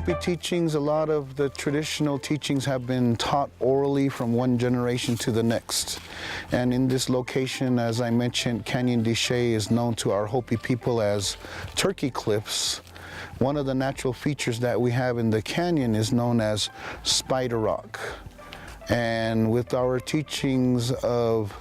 Hopi teachings, a lot of the traditional teachings have been taught orally from one generation to the next. And in this location, as I mentioned, Canyon de Chelly is known to our Hopi people as Turkey Cliffs. One of the natural features that we have in the canyon is known as Spider Rock. And with our teachings of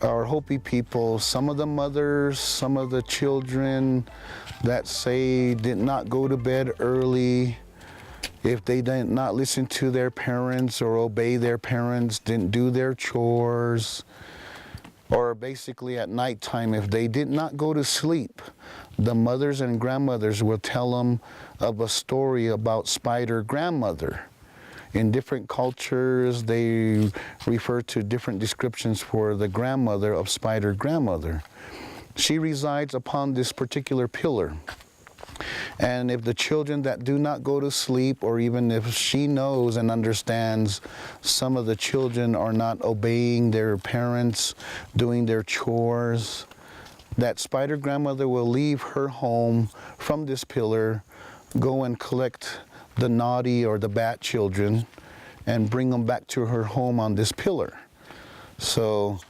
our Hopi people, some of the mothers, some of the children that say did not go to bed early, if they did not listen to their parents or obey their parents, didn't do their chores, or basically at nighttime, if they did not go to sleep, the mothers and grandmothers will tell them of a story about Spider Grandmother. In different cultures, they refer to different descriptions for the grandmother of Spider Grandmother. She resides upon this particular pillar. And if the children that do not go to sleep, or even if she knows and understands some of the children are not obeying their parents, doing their chores, that Spider Grandmother will leave her home from this pillar, go and collect the naughty or the bad children and bring them back to her home on this pillar. So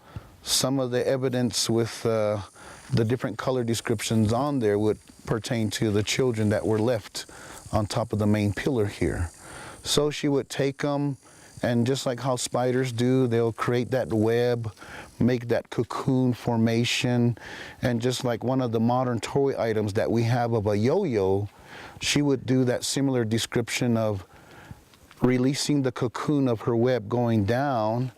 some of the evidence with the different color descriptions on there would pertain to the children that were left on top of the main pillar here. So she would take them, and just like how spiders do, they'll create that web, make that cocoon formation, and just like one of the modern toy items that we have of a yo-yo, she would do that similar description of releasing the cocoon of her web going down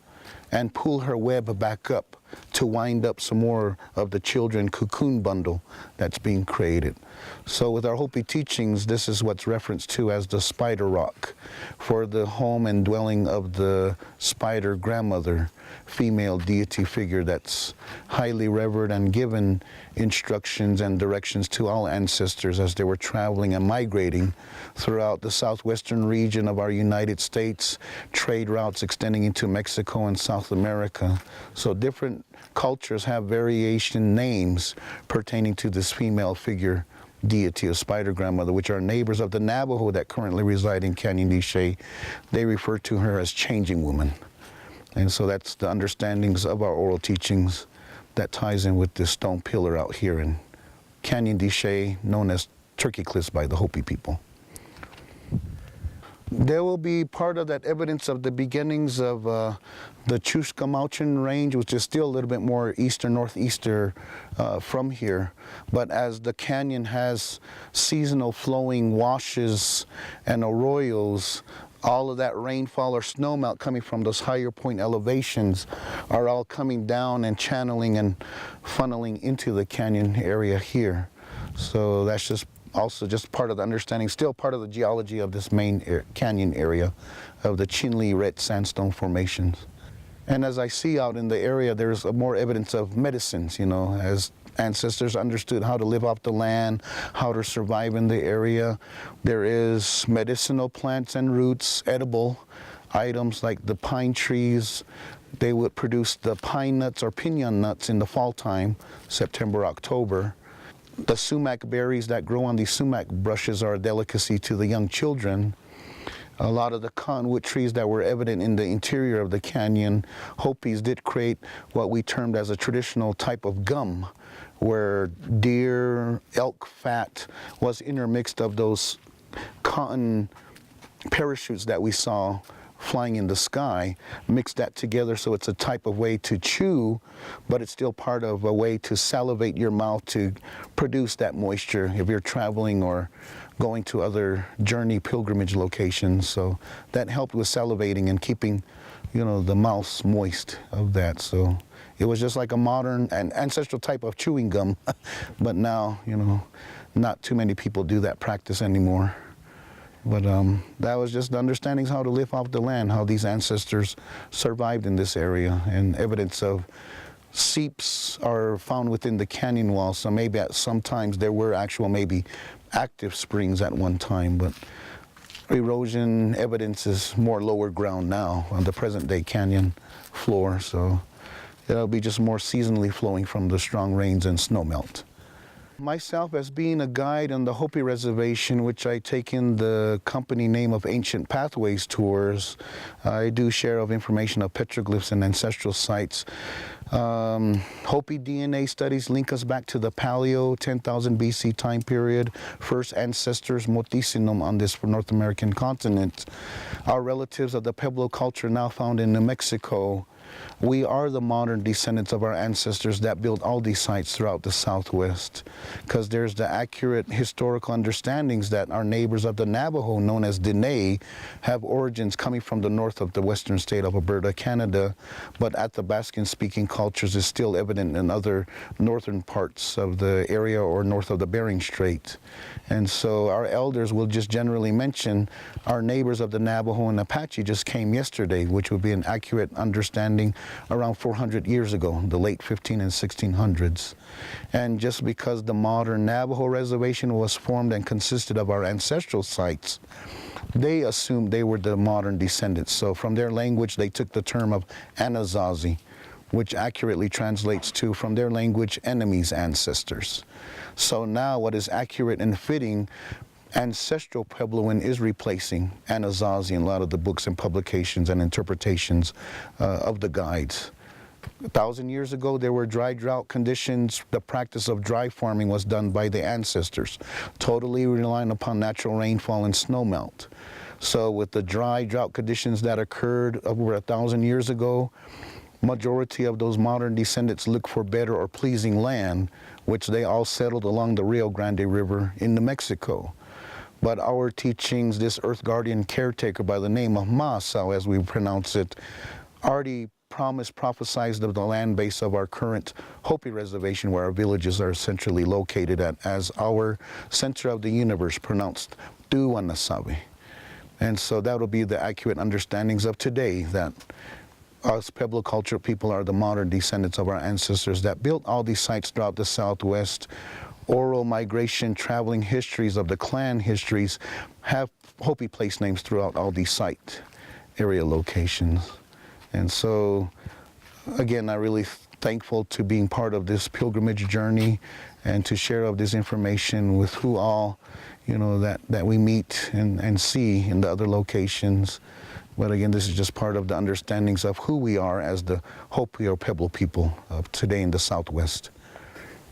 and pull her web back up to wind up some more of the children cocoon bundle that's being created. So with our Hopi teachings, this is what's referenced to as the Spider Rock for the home and dwelling of the Spider Grandmother, female deity figure that's highly revered and given instructions and directions to all ancestors as they were traveling and migrating throughout the southwestern region of our United States, trade routes extending into Mexico and South America. So different cultures have variation names pertaining to this female figure deity of Spider Grandmother, which are neighbors of the Navajo that currently reside in Canyon de Chelly. They refer to her as Changing Woman. And so that's the understandings of our oral teachings that ties in with this stone pillar out here in Canyon de Chelly, known as Turkey Cliffs by the Hopi people. There will be part of that evidence of the beginnings of the Chusca Mountain Range, which is still a little bit more northeastern from here. But as the canyon has seasonal flowing washes and arroyos, all of that rainfall or snowmelt coming from those higher point elevations are all coming down and channeling and funneling into the canyon area here. So that's just also just part of the understanding, still part of the geology of this main canyon area of the Chelly red sandstone formations. And as I see out in the area, there's more evidence of medicines, you know, as ancestors understood how to live off the land, how to survive in the area. There is medicinal plants and roots, edible items like the pine trees. They would produce the pine nuts or pinon nuts in the fall time, September, October. The sumac berries that grow on these sumac brushes are a delicacy to the young children. A lot of the cottonwood trees that were evident in the interior of the canyon, Hopis did create what we termed as a traditional type of gum, where deer, elk fat was intermixed of those cotton parachutes that we saw flying in the sky, mix that together so it's a type of way to chew, but it's still part of a way to salivate your mouth to produce that moisture if you're traveling or going to other journey pilgrimage locations. So that helped with salivating and keeping, you know, the mouth moist of that. So it was just like a modern and ancestral type of chewing gum, but now, you know, not too many people do that practice anymore. But that was just the understandings how to live off the land, how these ancestors survived in this area, and evidence of seeps are found within the canyon wall. So maybe at sometimes there were actual maybe active springs at one time, but erosion evidence is more lower ground now on the present day canyon floor. So it'll be just more seasonally flowing from the strong rains and snowmelt. Myself, as being a guide on the Hopi Reservation, which I take in the company name of Ancient Pathways Tours, I do share of information of petroglyphs and ancestral sites. Hopi DNA studies link us back to the Paleo 10,000 BC time period, first ancestors Motisinum on this North American continent. Our relatives of the Pueblo culture now found in New Mexico. We are the modern descendants of our ancestors that built all these sites throughout the Southwest, because there's the accurate historical understandings that our neighbors of the Navajo, known as Dene, have origins coming from the north of the western state of Alberta, Canada, but Athabascan-speaking cultures is still evident in other northern parts of the area or north of the Bering Strait. And so our elders will just generally mention our neighbors of the Navajo and Apache just came yesterday, which would be an accurate understanding around 400 years ago, the late 15 and 1600s. And just because the modern Navajo reservation was formed and consisted of our ancestral sites, they assumed they were the modern descendants. So from their language, they took the term of Anasazi, which accurately translates to, from their language, enemies' ancestors. So now what is accurate and fitting, Ancestral Puebloan is replacing Anasazi in a lot of the books and publications and interpretations of the guides. 1,000 years ago, there were dry drought conditions. The practice of dry farming was done by the ancestors, totally relying upon natural rainfall and snowmelt. So with the dry drought conditions that occurred over 1,000 years ago, majority of those modern descendants look for better or pleasing land, which they all settled along the Rio Grande River in New Mexico. But our teachings, this earth guardian caretaker by the name of Masao, as we pronounce it, already prophesied of the land base of our current Hopi Reservation, where our villages are centrally located at, as our center of the universe, pronounced Duwanasabi. And so that will be the accurate understandings of today, that us Pueblo culture people are the modern descendants of our ancestors that built all these sites throughout the Southwest. Oral migration, traveling histories of the clan histories have Hopi place names throughout all these site area locations. And so, again, I'm really thankful to being part of this pilgrimage journey and to share of this information with who all, you know, that we meet and see in the other locations. But again, this is just part of the understandings of who we are as the Hopi or Pueblo people of today in the Southwest.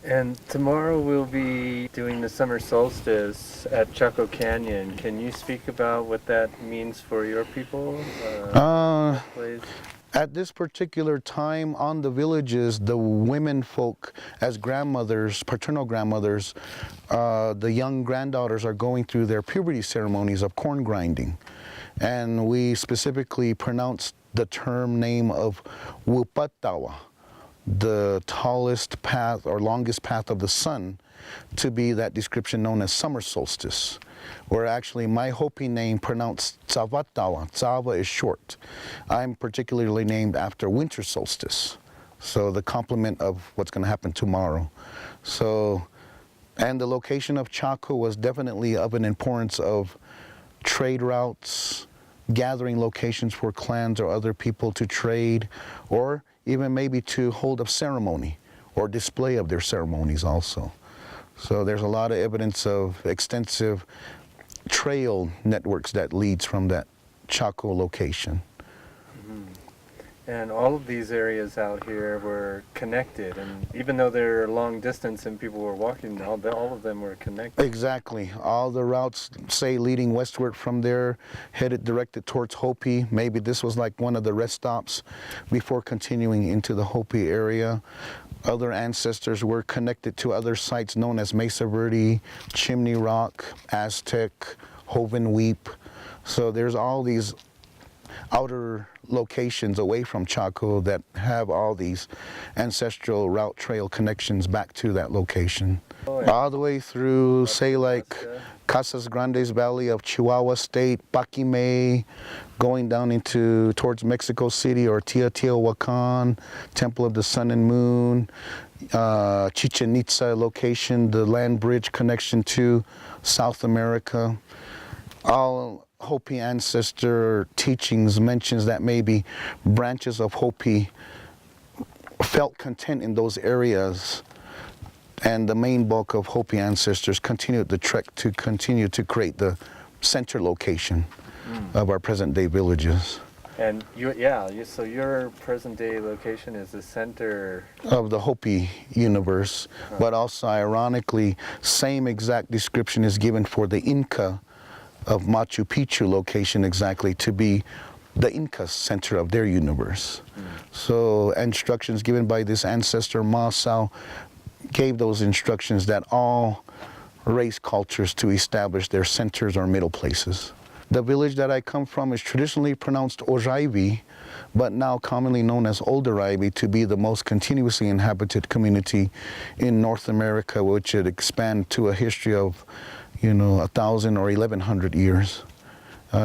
And tomorrow we'll be doing the summer solstice at Chaco Canyon. Can you speak about what that means for your people? At this particular time on the villages, the women folk as grandmothers, paternal grandmothers, the young granddaughters are going through their puberty ceremonies of corn grinding. And we specifically pronounced the term name of Wupatawa, the tallest path or longest path of the sun, to be that description known as summer solstice, where actually my Hopi name pronounced Tsavadawa. Tsava is short. I'm particularly named after winter solstice, so the complement of what's going to happen tomorrow. So, and the location of Chaco was definitely of an importance of trade routes, gathering locations for clans or other people to trade, or even maybe to hold a ceremony or display of their ceremonies also. So there's a lot of evidence of extensive trail networks that leads from that Chaco location. Mm-hmm. And all of these areas out here were connected, and even though they're long distance and people were walking, all of them were connected. Exactly. All the routes, say, leading westward from there, headed directed towards Hopi. Maybe this was like one of the rest stops before continuing into the Hopi area. Other ancestors were connected to other sites known as Mesa Verde, Chimney Rock, Aztec, Hoven Weep. So there's all these outer locations away from Chaco that have all these ancestral route trail connections back to that location. Oh, yeah. All the way through, say, like Casas Grandes Valley of Chihuahua State, Paquime, going down into towards Mexico City, or Teotihuacan, Temple of the Sun and Moon, Chichen Itza location, the land bridge connection to South America. All Hopi ancestor teachings mentions that maybe branches of Hopi felt content in those areas And the main bulk of Hopi ancestors continued the trek to continue to create the center location of our present-day villages. And so your present-day location is the center Of the Hopi universe, but also ironically, same exact description is given for the Inca of Machu Picchu location exactly to be the Inca center of their universe. So instructions given by this ancestor Masao gave those instructions that all race cultures to establish their centers or middle places. The village that I come from is traditionally pronounced Oraibi, but now commonly known as Old Oraibi, to be the most continuously inhabited community in North America, which would expand to a history of, 1,000 or 1,100 years.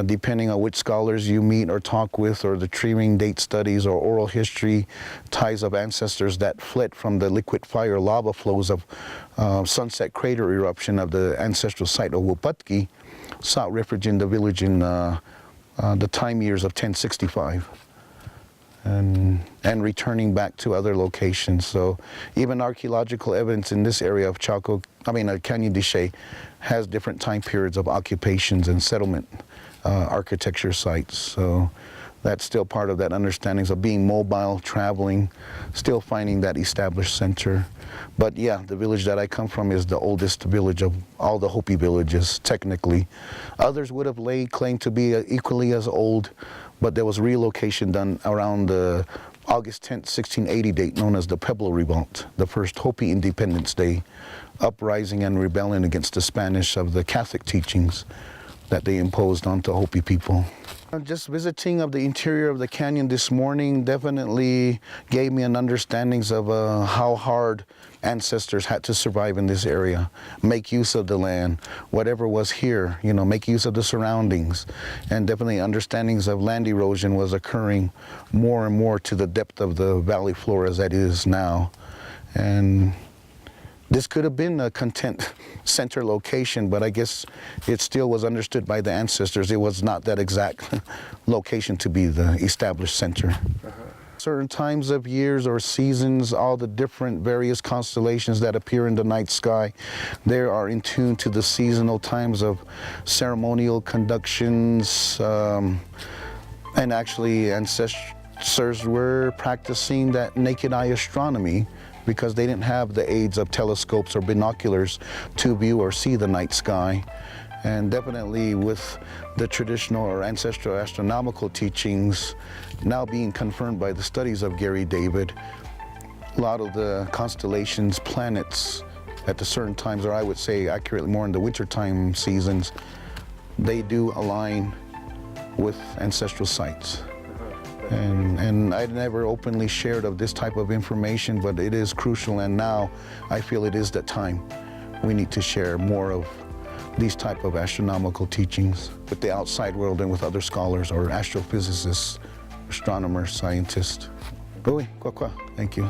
Depending on which scholars you meet or talk with, or the tree date studies or oral history ties of ancestors that fled from the liquid fire lava flows of Sunset Crater eruption of the ancestral site of Wupatki, sought refuge in the village in the time years of 1065 and returning back to other locations. So even archaeological evidence in this area of Canyon de Chelly has different time periods of occupations and settlement architecture sites. So that's still part of that understanding of being mobile, traveling, still finding that established center. But yeah, the village that I come from is the oldest village of all the Hopi villages, technically. Others would have laid claim to be equally as old, but there was relocation done around the August 10th, 1680 date known as the Pueblo Revolt, the first Hopi Independence Day, uprising and rebellion against the Spanish of the Catholic teachings that they imposed onto Hopi people. Just visiting of the interior of the canyon this morning definitely gave me an understanding of how hard ancestors had to survive in this area, make use of the land, whatever was here, make use of the surroundings, and definitely understandings of land erosion was occurring more and more to the depth of the valley floor as that is now. And this could have been a content center location, but I guess it still was understood by the ancestors it was not that exact location to be the established center. Certain times of years or seasons, all the different various constellations that appear in the night sky, they are in tune to the seasonal times of ceremonial conductions, and actually ancestors were practicing that naked eye astronomy because they didn't have the aids of telescopes or binoculars to view or see the night sky. And definitely with the traditional or ancestral astronomical teachings now being confirmed by the studies of Gary David, a lot of the constellations, planets at the certain times, or I would say accurately more in the wintertime seasons, they do align with ancestral sites. And I never openly shared of this type of information, but it is crucial, and now I feel it is the time we need to share more of these type of astronomical teachings with the outside world and with other scholars or astrophysicists, astronomers, scientists. Thank you.